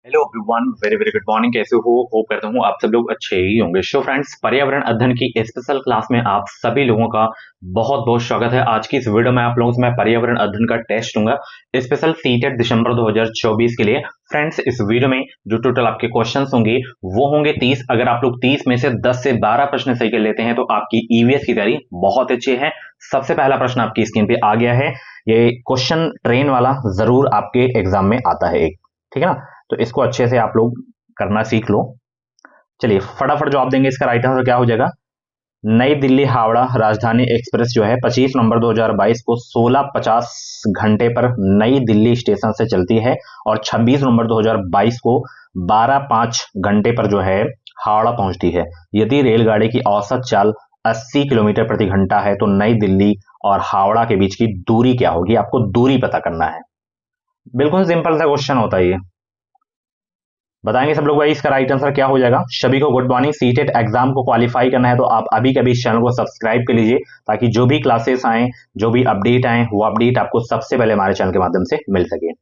Hello everyone, very very good morning. कैसे हो? Hope करता हूँ आप सब लोग अच्छे ही होंगे। सो फ्रेंड्स, पर्यावरण अध्ययन की स्पेशल क्लास में आप सभी लोगों का बहुत बहुत स्वागत है। आज की इस वीडियो में आप लोगों से मैं पर्यावरण अध्ययन का टेस्ट दूंगा स्पेशल सीटेट दिसंबर 2024 के लिए। फ्रेंड्स, इस वीडियो में जो टोटल आपके क्वेश्चंस होंगे वो होंगे 30। अगर आप लोग 30 में से 10 से 12 प्रश्न सही कर लेते हैं तो आपकी ईवीएस की तैयारी बहुत अच्छी है। सबसे पहला प्रश्न आपकी स्क्रीन पे आ गया है। ये क्वेश्चन ट्रेन वाला जरूर आपके एग्जाम में आता है एक, ठीक है ना? तो इसको अच्छे से आप लोग करना सीख लो। चलिए फटाफट जवाब देंगे। इसका राइट आंसर क्या हो जाएगा? नई दिल्ली हावड़ा राजधानी एक्सप्रेस जो है 25 नवंबर 2022 को 16:50 घंटे पर नई दिल्ली स्टेशन से चलती है और 26 नवंबर 2022 को 12:05 घंटे पर जो है हावड़ा पहुंचती है। यदि रेलगाड़ी की औसत चाल 80 किलोमीटर प्रति घंटा है तो नई दिल्ली और हावड़ा के बीच की दूरी क्या होगी? आपको दूरी पता करना है। बिल्कुल सिंपल सा क्वेश्चन होता है ये। बताएंगे सब लोग भाई इसका राइट आंसर क्या हो जाएगा। सभी को गुड मॉर्निंग। सीटेट एग्जाम को क्वालिफाई करना है तो आप अभी कभी इस चैनल को सब्सक्राइब कर लीजिए ताकि जो भी क्लासेस आए, जो भी अपडेट आए, वो अपडेट आपको सबसे पहले हमारे चैनल के माध्यम से मिल सके।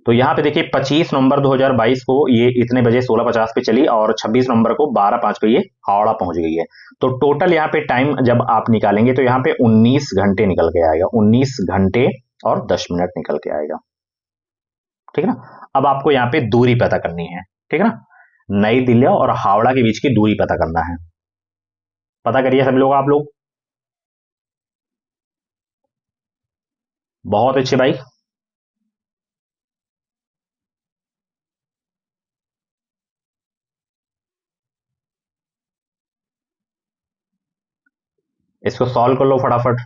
तो यहाँ पे देखिए 25 नवंबर 2022 को ये इतने बजे 16:50 पे चली और 26 नवंबर को 12:05 पे ये हावड़ा पहुंच गई है। तो टोटल यहाँ पे टाइम जब आप निकालेंगे तो यहाँ पे 19 घंटे निकल के आएगा। 19 घंटे और 10 मिनट निकल के आएगा, ठीक है ना? अब आपको यहाँ पे दूरी पता करनी है, ठीक है ना? नई दिल्ली और हावड़ा के बीच की दूरी पता करना है। पता करिए सभी लोग, आप लोग। बहुत अच्छे भाई। इसको सॉल्व कर लो फटाफट।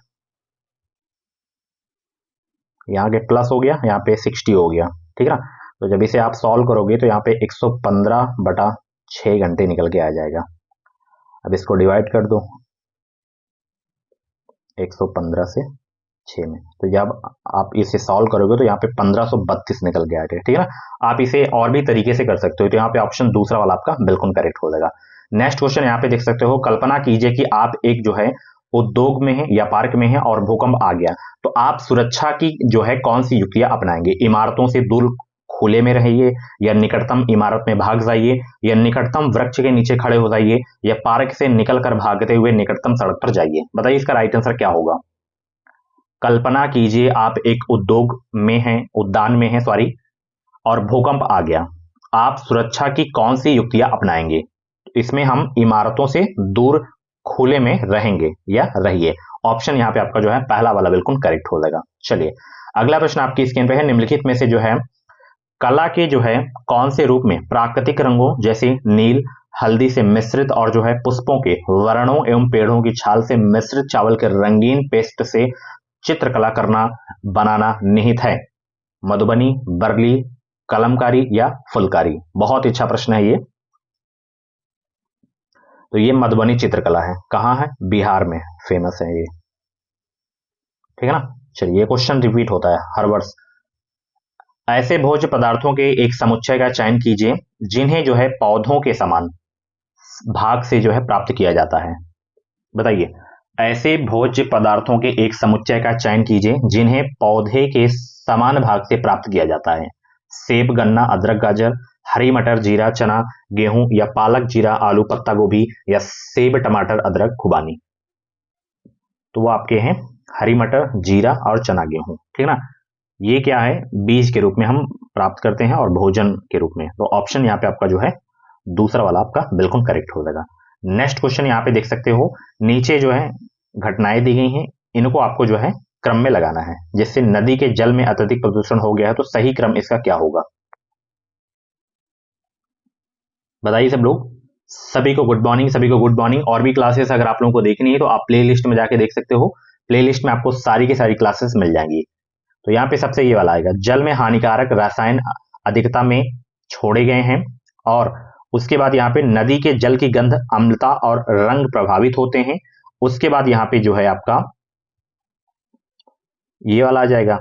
यहाँ के प्लस हो गया, यहाँ पे 60 हो गया, ठीक है ना? तो जब इसे आप सॉल्व करोगे तो यहाँ पे 115/6 घंटे निकल के आ जाएगा। अब इसको डिवाइड कर दो 115 से 6 में, तो जब आप इसे सॉल्व करोगे तो यहाँ पे 1532 निकल के आएगा, ठीक है ना? आप इसे और भी तरीके से कर सकते हो, तो यहाँ पे ऑप्शन दूसरा वाला आपका बिल्कुल करेक्ट हो जाएगा। नेक्स्ट क्वेश्चन यहाँ पे देख सकते हो। कल्पना कीजिए कि आप एक जो है उद्योग में है या पार्क में है और भूकंप आ गया, तो आप सुरक्षा की जो है कौन सी युक्तियां अपनाएंगे? इमारतों से दूर खुले में रहिए, या निकटतम इमारत में भाग जाइए, या निकटतम वृक्ष के नीचे खड़े हो जाइए, या पार्क से निकलकर भागते हुए निकटतम सड़क पर जाइए। बताइए इसका राइट आंसर क्या होगा। कल्पना कीजिए आप एक उद्योग में हैं, उद्यान में हैं सॉरी, और भूकंप आ गया। आप सुरक्षा की कौन सी युक्तियां अपनाएंगे? इसमें हम इमारतों से दूर खुले में रहेंगे या रहिए। ऑप्शन यहाँ पे आपका जो है पहला वाला बिल्कुल करेक्ट हो जाएगा। चलिए अगला प्रश्न आपकी स्क्रीन पे है। निम्नलिखित में से जो है कला के जो है कौन से रूप में प्राकृतिक रंगों जैसे नील, हल्दी से मिश्रित और जो है पुष्पों के वर्णों एवं पेड़ों की छाल से मिश्रित चावल के रंगीन पेस्ट से चित्रकला करना बनाना निहित है? मधुबनी, बरली, कलमकारी या फुलकारी? बहुत अच्छा प्रश्न है ये। तो ये मधुबनी चित्रकला है। कहाँ है? बिहार में फेमस है ये, ठीक है ना? चलिए, ये क्वेश्चन रिपीट होता है हर वर्ष। ऐसे भोज्य पदार्थों के एक समुच्चय का चयन कीजिए जिन्हें जो है पौधों के समान भाग से जो है प्राप्त किया जाता है। बताइए, ऐसे भोज्य पदार्थों के एक समुच्चय का चयन कीजिए जिन्हें पौधे के समान भाग से प्राप्त किया जाता है। सेब, गन्ना, अदरक, गाजर, हरी मटर, जीरा, चना, गेहूं, या पालक, जीरा, आलू, पत्ता गोभी, या सेब, टमाटर, अदरक, खुबानी? तो वो आपके हैं हरी मटर, जीरा और चना, गेहूं, ठीक है ना? ये क्या है? बीज के रूप में हम प्राप्त करते हैं और भोजन के रूप में। तो ऑप्शन यहाँ पे आपका जो है दूसरा वाला आपका बिल्कुल करेक्ट हो जाएगा। नेक्स्ट क्वेश्चन यहाँ पे देख सकते हो। नीचे जो है घटनाएं दी गई हैं, इनको आपको जो है क्रम में लगाना है। जिससे नदी के जल में अत्यधिक प्रदूषण हो गया है तो सही क्रम इसका क्या होगा? बताइए सब लोग। सभी को गुड मॉर्निंग, सभी को गुड मॉर्निंग। और भी क्लासेस अगर आप लोगों को देखनी है तो आप प्ले लिस्ट में जाके देख सकते हो। प्ले लिस्ट में आपको सारी की सारी क्लासेस मिल जाएंगी। तो यहाँ पे सबसे ये वाला आएगा, जल में हानिकारक रसायन अधिकता में छोड़े गए हैं। और उसके बाद यहाँ पे नदी के जल की गंध, अम्लता और रंग प्रभावित होते हैं। उसके बाद यहाँ पे जो है आपका ये वाला आ जाएगा,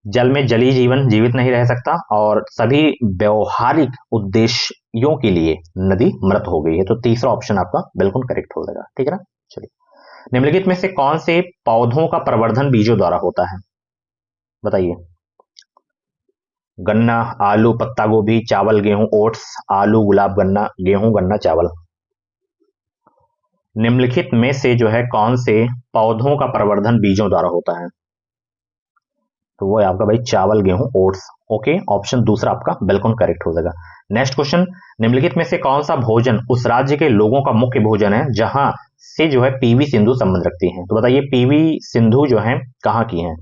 जल में जलीय जीवन जीवित नहीं रह सकता और सभी व्यवहारिक उद्देश्यों के लिए नदी मृत हो गई है। तो तीसरा ऑप्शन आपका बिल्कुल करेक्ट हो जाएगा, ठीक है ना? चलिए, निम्नलिखित में से कौन से पौधों का प्रवर्धन बीजों द्वारा होता है? बताइए। गन्ना, आलू, पत्ता गोभी, चावल, गेहूं, ओट्स, आलू, गुलाब, गन्ना, गेहूं, गन्ना, चावल। निम्नलिखित में से जो है कौन से पौधों का प्रवर्धन बीजों द्वारा होता है? तो वो है आपका भाई चावल, गेहूं, ओट्स। ओके, ऑप्शन दूसरा आपका बिल्कुल करेक्ट हो जाएगा। नेक्स्ट क्वेश्चन, निम्नलिखित में से कौन सा भोजन उस राज्य के लोगों का मुख्य भोजन है जहां से जो है पीवी सिंधु संबंध रखती हैं? तो बताइए पीवी सिंधु जो है कहाँ की हैं?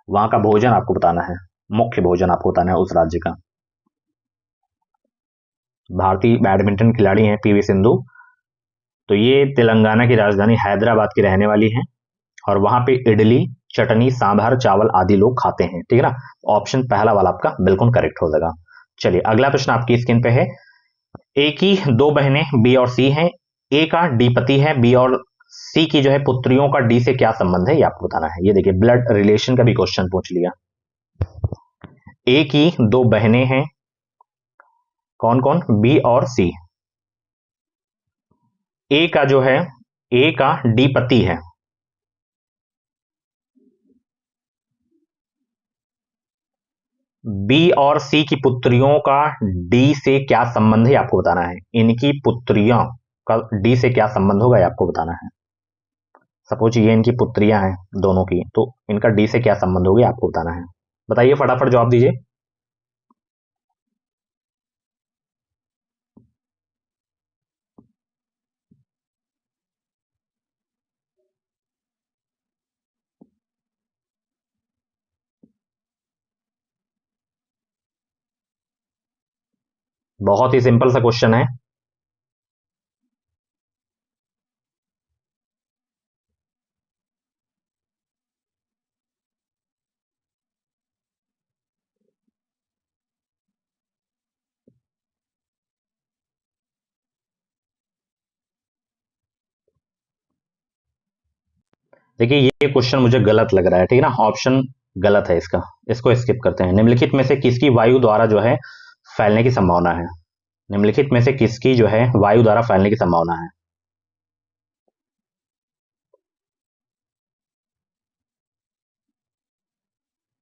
वहां का भोजन आपको बताना है, मुख्य भोजन आपको बताना है उस राज्य का। भारतीय बैडमिंटन खिलाड़ी हैं पीवी सिंधु। तो ये तेलंगाना की राजधानी हैदराबाद की रहने वाली हैं और वहां पे इडली, चटनी, सांभर, चावल आदि लोग खाते हैं। ठीक है ना? ऑप्शन पहला वाला आपका बिल्कुल करेक्ट हो जाएगा। चलिए अगला प्रश्न आपकी स्क्रीन पे है। ए की दो बहनें बी और सी हैं। ए का डी पति है, बी और सी की जो है पुत्रियों का डी से क्या संबंध है ये आपको बताना है। ये देखिए ब्लड रिलेशन का भी क्वेश्चन पूछ लिया। ए की दो बहनें हैं, कौन कौन? बी और सी। ए का जो है, ए का डी पति है, बी और सी की पुत्रियों का डी से क्या संबंध है आपको बताना है। इनकी पुत्रियों का डी से क्या संबंध होगा ये आपको बताना है। सपोज ये इनकी पुत्रियां हैं दोनों की, तो इनका डी से क्या संबंध होगा आपको बताना है। बताइए फटाफट जवाब दीजिए। बहुत ही सिंपल सा क्वेश्चन है। देखिए ये क्वेश्चन मुझे गलत लग रहा है, ठीक है ना? ऑप्शन गलत है इसका, इसको स्किप करते हैं। निम्नलिखित में से किसकी वायु द्वारा जो है फैलने की संभावना है? निम्नलिखित में से किसकी जो है वायु द्वारा फैलने की संभावना है?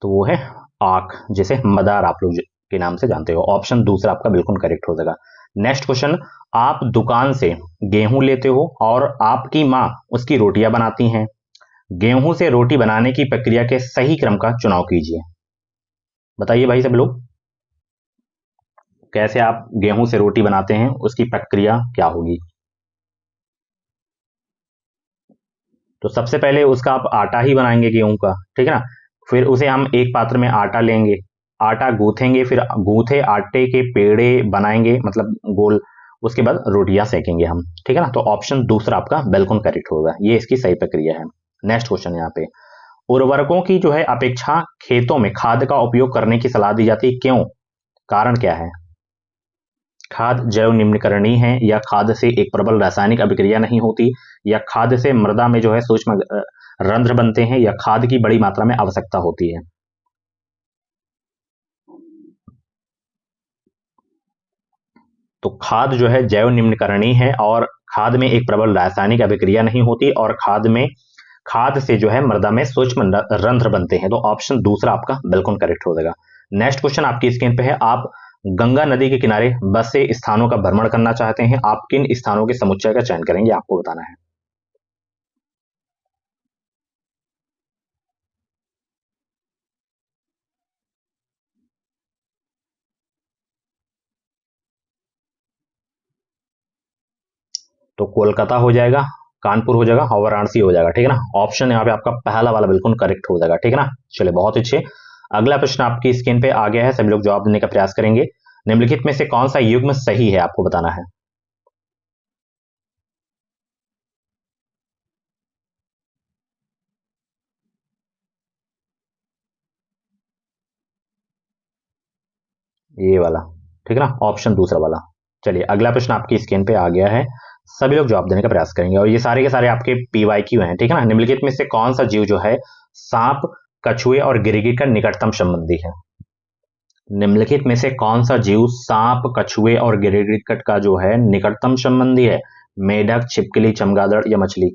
तो वो है आग, जिसे मदार आप लोग के नाम से जानते हो। ऑप्शन दूसरा आपका बिल्कुल करेक्ट हो जाएगा। नेक्स्ट क्वेश्चन, आप दुकान से गेहूं लेते हो और आपकी माँ उसकी रोटियां बनाती हैं। गेहूं से रोटी बनाने की प्रक्रिया के सही क्रम का चुनाव कीजिए। बताइए भाई सब लोग, कैसे आप गेहूं से रोटी बनाते हैं, उसकी प्रक्रिया क्या होगी? तो सबसे पहले उसका आप आटा ही बनाएंगे गेहूं का, ठीक है ना? फिर उसे हम एक पात्र में आटा लेंगे, आटा गूंथेंगे, फिर गूंथे आटे के पेड़े बनाएंगे, मतलब गोल। उसके बाद रोटियां सेकेंगे हम, ठीक है ना? तो ऑप्शन दूसरा आपका बिल्कुल करेक्ट होगा, ये इसकी सही प्रक्रिया है। नेक्स्ट क्वेश्चन यहाँ पे, उर्वरकों की जो है अपेक्षा खेतों में खाद का उपयोग करने की सलाह दी जाती है, क्यों? कारण क्या है? खाद जैव निम्नीकरणीय है, या खाद से एक प्रबल रासायनिक अभिक्रिया नहीं होती, या खाद से मृदा में जो है सूक्ष्म रंध्र बनते हैं, या खाद की बड़ी मात्रा में आवश्यकता होती है? तो खाद जो है जैव निम्नीकरणीय है और खाद में एक प्रबल रासायनिक अभिक्रिया नहीं होती, और खाद से जो है मृदा में सूक्ष्म रंध्र बनते हैं। तो ऑप्शन दूसरा आपका बिल्कुल करेक्ट हो जाएगा। नेक्स्ट क्वेश्चन आपकी स्क्रीन पे है। आप गंगा नदी के किनारे बसे स्थानों का भ्रमण करना चाहते हैं, आप किन स्थानों के समुच्चय का चयन करेंगे आपको बताना है। तो कोलकाता हो जाएगा, कानपुर हो जाएगा और वाराणसी हो जाएगा, ठीक है ना? ऑप्शन यहाँ पे आपका पहला वाला बिल्कुल करेक्ट हो जाएगा, ठीक है ना? चलिए बहुत अच्छे। अगला प्रश्न आपकी स्क्रीन पे आ गया है, सभी लोग जवाब देने का प्रयास करेंगे। निम्नलिखित में से कौन सा युग्म सही है आपको बताना है। ये वाला, ठीक है ना? ऑप्शन दूसरा वाला। चलिए अगला प्रश्न आपकी स्क्रीन पे आ गया है, सभी लोग जवाब देने का प्रयास करेंगे और ये सारे के सारे आपके पीवाईक्यू हैं, ठीक है ना? निम्नलिखित में से कौन सा जीव जो है सांप, कछुए और गिरगिट का निकटतम संबंधी है? निम्नलिखित में से कौन सा जीव सांप, कछुए और गिरगिट का जो है निकटतम संबंधी है? मेढक, छिपकली, चमगादड़ या मछली?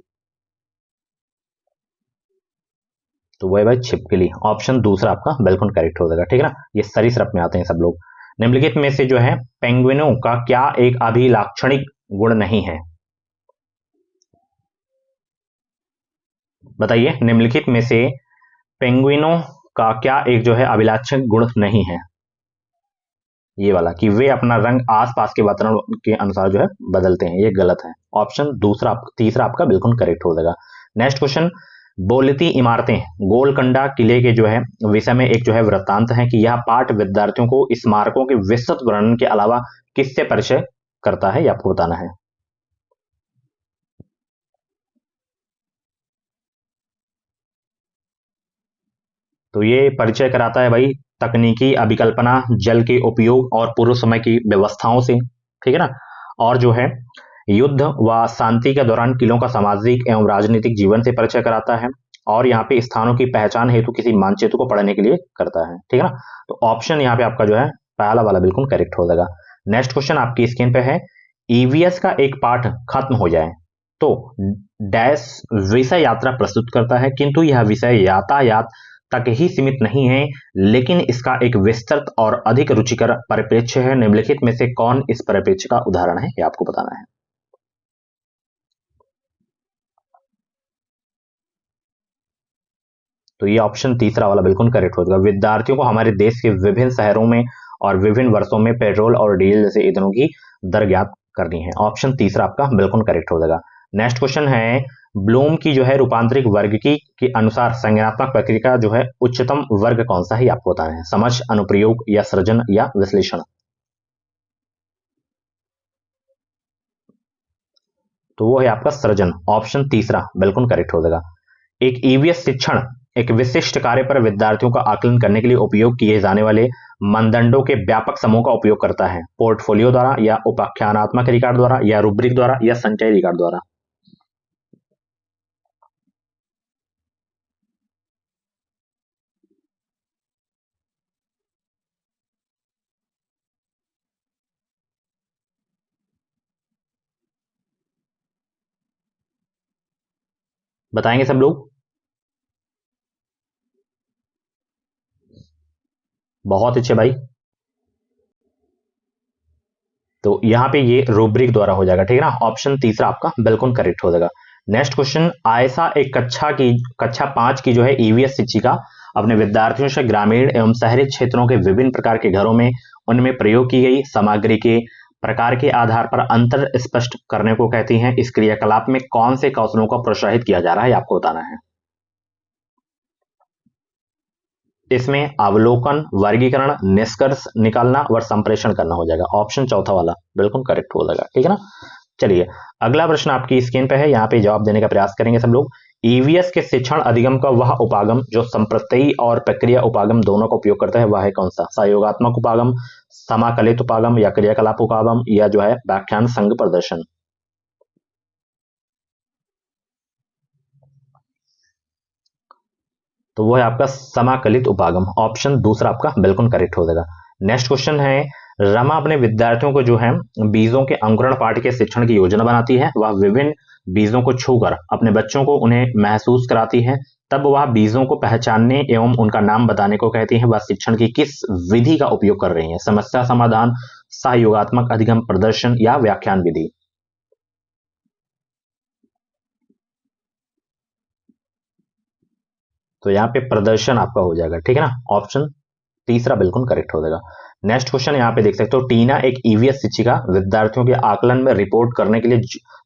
तो वह है भाई छिपकली। ऑप्शन दूसरा आपका बिल्कुल करेक्ट हो जाएगा, ठीक है ना। ये सरीसृप में आते हैं सब लोग। निम्नलिखित में से जो है पेंगुइनों का क्या एक अभिलाक्षणिक गुण नहीं है? बताइए, निम्नलिखित में से पेंगुइनों का क्या एक जो है अभिलाक्षणिक गुण नहीं है? ये वाला कि वे अपना रंग आसपास के वातावरण के अनुसार जो है बदलते हैं, ये गलत है। ऑप्शन दूसरा तीसरा आपका बिल्कुल करेक्ट हो जाएगा। नेक्स्ट क्वेश्चन, बोलती इमारतें गोलकंडा किले के जो है विषय में एक जो है वृत्तांत है कि यह पाठ विद्यार्थियों को स्मारकों के विस्तृत वर्णन के अलावा किससे परिचय करता है, ये आपको बताना है। तो ये परिचय कराता है भाई तकनीकी अभिकल्पना, जल के उपयोग और पूर्व समय की व्यवस्थाओं से, ठीक है ना। और जो है युद्ध व शांति के दौरान किलों का सामाजिक एवं राजनीतिक जीवन से परिचय कराता है। और यहाँ पे स्थानों की पहचान हेतु किसी मानचित्र को पढ़ने के लिए करता है, ठीक है ना। तो ऑप्शन यहाँ पे आपका जो है पहला वाला बिल्कुल करेक्ट हो जाएगा। नेक्स्ट क्वेश्चन आपकी स्क्रीन पे है, ईवीएस का एक पाठ खत्म हो जाए तो डैश विषय यात्रा प्रस्तुत करता है, किंतु यह विषय यातायात तक ही सीमित नहीं है, लेकिन इसका एक विस्तृत और अधिक रुचिकर परिप्रेक्ष्य है। निम्नलिखित में से कौन इस परिप्रेक्ष्य का उदाहरण है, ये आपको बताना है। तो ये ऑप्शन तीसरा वाला बिल्कुल करेक्ट हो जाएगा। विद्यार्थियों को हमारे देश के विभिन्न शहरों में और विभिन्न वर्षों में पेट्रोल और डीजल जैसे ईंधनों की दर ज्ञात करनी है। ऑप्शन तीसरा आपका बिल्कुल करेक्ट हो जाएगा। नेक्स्ट क्वेश्चन है, ब्लूम की जो है रूपांतरिक वर्ग की के अनुसार संज्ञानात्मक प्रक्रिया का जो है उच्चतम वर्ग कौन सा है, आपको बताना है। समझ, अनुप्रयोग या सृजन या विश्लेषण? तो वो है आपका सृजन। ऑप्शन तीसरा बिल्कुल करेक्ट हो जाएगा। एक ईवीएस शिक्षण एक विशिष्ट कार्य पर विद्यार्थियों का आकलन करने के लिए उपयोग किए जाने वाले मानदंडों के व्यापक समूह का उपयोग करता है। पोर्टफोलियो द्वारा या उपाख्यानात्मक रिकॉर्ड द्वारा या रूब्रिक द्वारा या संचय रिकॉर्ड द्वारा? बताएंगे सब लोग? बहुत अच्छे भाई। तो यहाँ पे ये रूब्रिक द्वारा हो जाएगा, ठीक है ना। ऑप्शन तीसरा आपका बिल्कुल करेक्ट हो जाएगा। नेक्स्ट क्वेश्चन, आयशा एक कक्षा 5 की जो है ईवीएस शिक्षिका अपने विद्यार्थियों से ग्रामीण एवं शहरी क्षेत्रों के विभिन्न प्रकार के घरों में उनमें प्रयोग की गई सामग्री के प्रकार के आधार पर अंतर स्पष्ट करने को कहती हैं। इस क्रियाकलाप में कौन से कौशलों को प्रोत्साहित किया जा रहा है, आपको बताना है। इसमें अवलोकन, वर्गीकरण, निष्कर्ष निकालना और संप्रेषण करना हो जाएगा। ऑप्शन चौथा वाला बिल्कुल करेक्ट हो जाएगा, ठीक है ना। चलिए, अगला प्रश्न आपकी स्क्रीन पे है, यहाँ पे जवाब देने का प्रयास करेंगे सब लोग। ईवीएस के शिक्षण अधिगम का वह उपागम जो संप्रत्ययी और प्रक्रिया उपागम दोनों का उपयोग करता है, वह है कौन सा? सहयोगात्मक उपागम, समाकलित उपागम या क्रियाकलाप उपागम या जो है व्याख्यान संघ प्रदर्शन? तो वो है आपका समाकलित उपागम। ऑप्शन दूसरा आपका बिल्कुल करेक्ट हो जाएगा। नेक्स्ट क्वेश्चन है, रमा अपने विद्यार्थियों को जो है बीजों के अंकुरण पाठ के शिक्षण की योजना बनाती है। वह विभिन्न बीजों को छूकर अपने बच्चों को उन्हें महसूस कराती है, तब वह बीजों को पहचानने एवं उनका नाम बताने को कहती है। वह शिक्षण की किस विधि का उपयोग कर रही है? समस्या समाधान, सहयोगात्मक अधिगम, प्रदर्शन या व्याख्यान विधि? तो यहाँ पे प्रदर्शन आपका हो जाएगा, ठीक है ना। ऑप्शन तीसरा बिल्कुल करेक्ट हो जाएगा। नेक्स्ट क्वेश्चन यहाँ पे देख सकते हो, टीना एक ईवीएस शिक्षिका विद्यार्थियों के आकलन में रिपोर्ट करने के लिए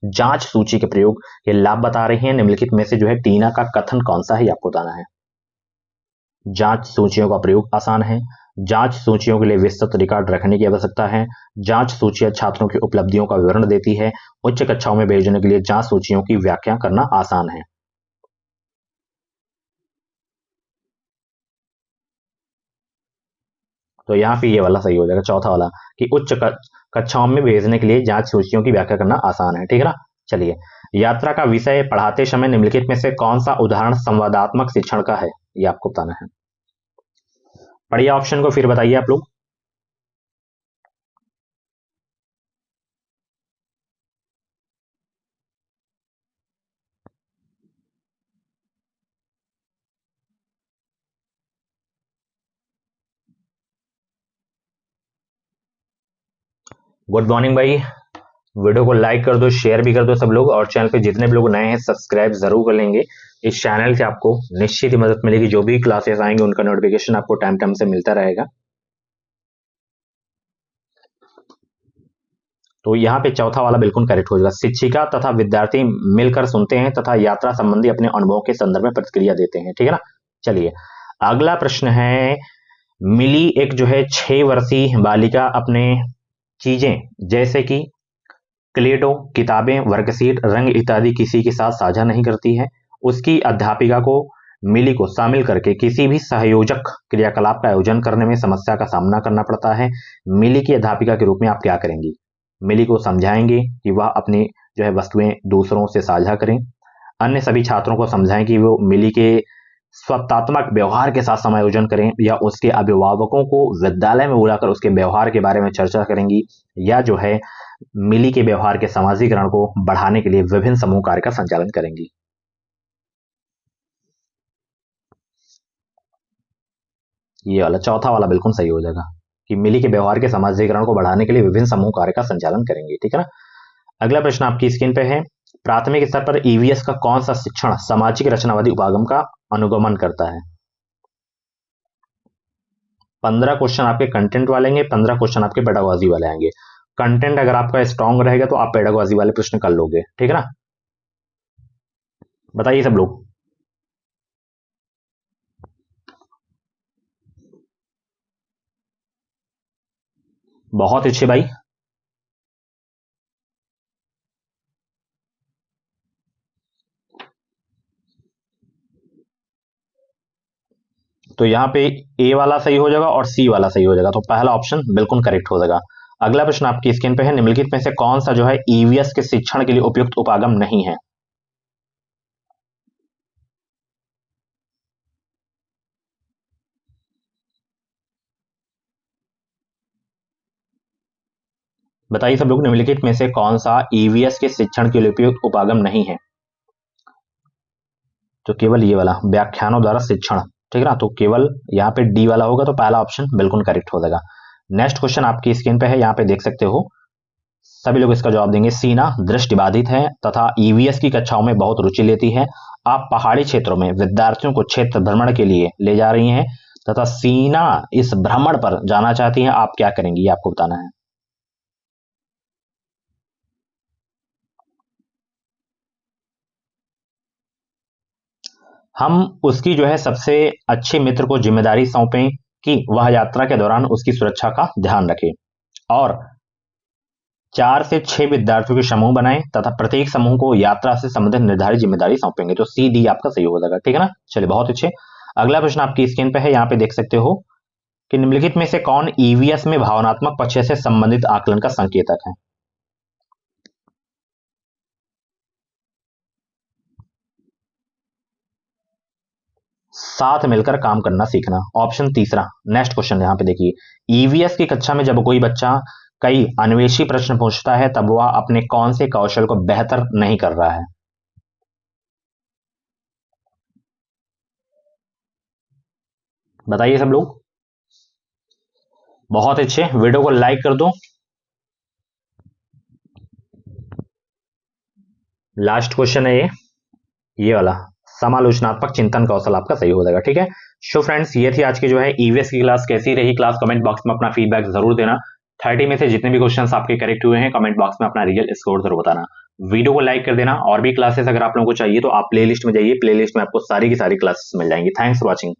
जांच सूची के प्रयोग के लाभ बता रही है। निम्नलिखित में से जो है टीना का कथन कौन सा है, आपको बताना है। जांच सूचियों का प्रयोग आसान है, जांच सूचियों के लिए विस्तृत रिकॉर्ड रखने की आवश्यकता है, जांच सूचियां छात्रों की उपलब्धियों का विवरण देती है, उच्च कक्षाओं में भेजने के लिए जांच सूचियों की व्याख्या करना आसान है। तो यहाँ पे ये वाला सही हो जाएगा, चौथा वाला कि कक्षाओं में भेजने के लिए जांच सूचियों की व्याख्या करना आसान है, ठीक है ना। चलिए, यात्रा का विषय पढ़ाते समय निम्नलिखित में से कौन सा उदाहरण संवादात्मक शिक्षण का है, ये आपको बताना है। पढ़िए ऑप्शन को फिर बताइए आप लोग। गुड मॉर्निंग भाई। वीडियो को लाइक कर दो, शेयर भी कर दो सब लोग, और चैनल पे जितने भी लोग नए हैं सब्सक्राइब जरूर कर लेंगे। इस चैनल से आपको निश्चित ही मदद मिलेगी, जो भी क्लासेस आएंगे उनका नोटिफिकेशन आपको टाइम टाइम से मिलता रहेगा। तो यहाँ पे चौथा वाला बिल्कुल करेक्ट हो जाएगा। शिक्षिका तथा विद्यार्थी मिलकर सुनते हैं तथा यात्रा संबंधी अपने अनुभवों के संदर्भ में प्रतिक्रिया देते हैं, ठीक है ना। चलिए अगला प्रश्न है, मिली एक जो है 6 वर्षीय बालिका अपने चीजें जैसे कि क्लेडो, किताबें, वर्कशीट, रंग इत्यादि किसी के साथ साझा नहीं करती है। उसकी अध्यापिका को मिली को शामिल करके किसी भी सहयोजक क्रियाकलाप का आयोजन करने में समस्या का सामना करना पड़ता है। मिली की अध्यापिका के रूप में आप क्या करेंगी? मिली को समझाएंगे कि वह अपनी जो है वस्तुएं दूसरों से साझा करें। अन्य सभी छात्रों को समझाएं कि वो मिली के स्वतात्मक व्यवहार के साथ समायोजन करें, या उसके अभिभावकों को विद्यालय में बुलाकर उसके व्यवहार के बारे में चर्चा करेंगी, या जो है मिली के व्यवहार के समाजीकरण को बढ़ाने के लिए विभिन्न समूह कार्य का संचालन करेंगी। ये वाला चौथा वाला बिल्कुल सही हो जाएगा कि मिली के व्यवहार के समाजीकरण को बढ़ाने के लिए विभिन्न समूह कार्य का संचालन करेंगे, ठीक है ना। अगला प्रश्न आपकी स्क्रीन पे है, प्राथमिक स्तर पर ईवीएस का कौन सा शिक्षण सामाजिक रचनावादी उपागम का अनुगमन करता है? 15 क्वेश्चन आपके कंटेंट वाले आएंगे, 15 क्वेश्चन आपके पेडागोजी वाले आएंगे। कंटेंट अगर आपका स्ट्रांग रहेगा तो आप पेडागोजी वाले प्रश्न कर लोगे, ठीक है ना। बताइए सब लोग। बहुत अच्छे भाई। तो यहाँ पे ए वाला सही हो जाएगा और सी वाला सही हो जाएगा, तो पहला ऑप्शन बिल्कुल करेक्ट हो जाएगा। अगला प्रश्न आपकी स्क्रीन पे है, निम्नलिखित में से कौन सा जो है ईवीएस के शिक्षण के लिए उपयुक्त उपागम नहीं है? बताइए सब लोग, निम्नलिखित में से कौन सा ईवीएस के शिक्षण के लिए उपयुक्त उपागम नहीं है? तो केवल ये वाला व्याख्यानों द्वारा शिक्षण, ठीक है ना। तो केवल यहाँ पे डी वाला होगा, तो पहला ऑप्शन बिल्कुल करेक्ट हो जाएगा। नेक्स्ट क्वेश्चन आपकी स्क्रीन पे है, यहाँ पे देख सकते हो सभी लोग इसका जवाब देंगे। सीना दृष्टिबाधित है तथा ईवीएस की कक्षाओं में बहुत रुचि लेती है। आप पहाड़ी क्षेत्रों में विद्यार्थियों को क्षेत्र भ्रमण के लिए ले जा रही हैं तथा सीना इस भ्रमण पर जाना चाहती हैं, आप क्या करेंगी ये आपको बताना है। हम उसकी जो है सबसे अच्छे मित्र को जिम्मेदारी सौंपें कि वह यात्रा के दौरान उसकी सुरक्षा का ध्यान रखे, और 4 से 6 विद्यार्थियों के समूह बनाएं तथा प्रत्येक समूह को यात्रा से संबंधित निर्धारित जिम्मेदारी सौंपेंगे। तो सी डी आपका सही हो जाएगा, ठीक है ना। चलिए बहुत अच्छे। अगला प्रश्न आपकी स्क्रीन पे है, यहाँ पे देख सकते हो कि निम्नलिखित में से कौन ईवीएस में भावनात्मक पक्ष से संबंधित आकलन का संकेतक है? साथ मिलकर काम करना सीखना, ऑप्शन तीसरा। नेक्स्ट क्वेश्चन यहाँ पे देखिए, ईवीएस की कक्षा में जब कोई बच्चा कई अन्वेषी प्रश्न पूछता है तब वह अपने कौन से कौशल को बेहतर नहीं कर रहा है? बताइए सब लोग। बहुत अच्छे, वीडियो को लाइक कर दो। लास्ट क्वेश्चन है ये वाला, समालोचनात्मक चिंतन कौशल आपका सही हो जाएगा, ठीक है। सो फ्रेंड्स, ये थी आज की जो है ईवीएस की क्लास। कैसी रही क्लास कमेंट बॉक्स में अपना फीडबैक जरूर देना। 30 में से जितने भी क्वेश्चंस आपके करेक्ट हुए हैं कमेंट बॉक्स में अपना रियल स्कोर जरूर बताना। वीडियो को लाइक कर देना, और भी क्लासेस अगर आप लोगों को चाहिए तो आप प्लेलिस्ट में जाइए, प्लेलिस्ट में आपको सारी की सारी क्लासेस मिल जाएंगी। Thanks for watching.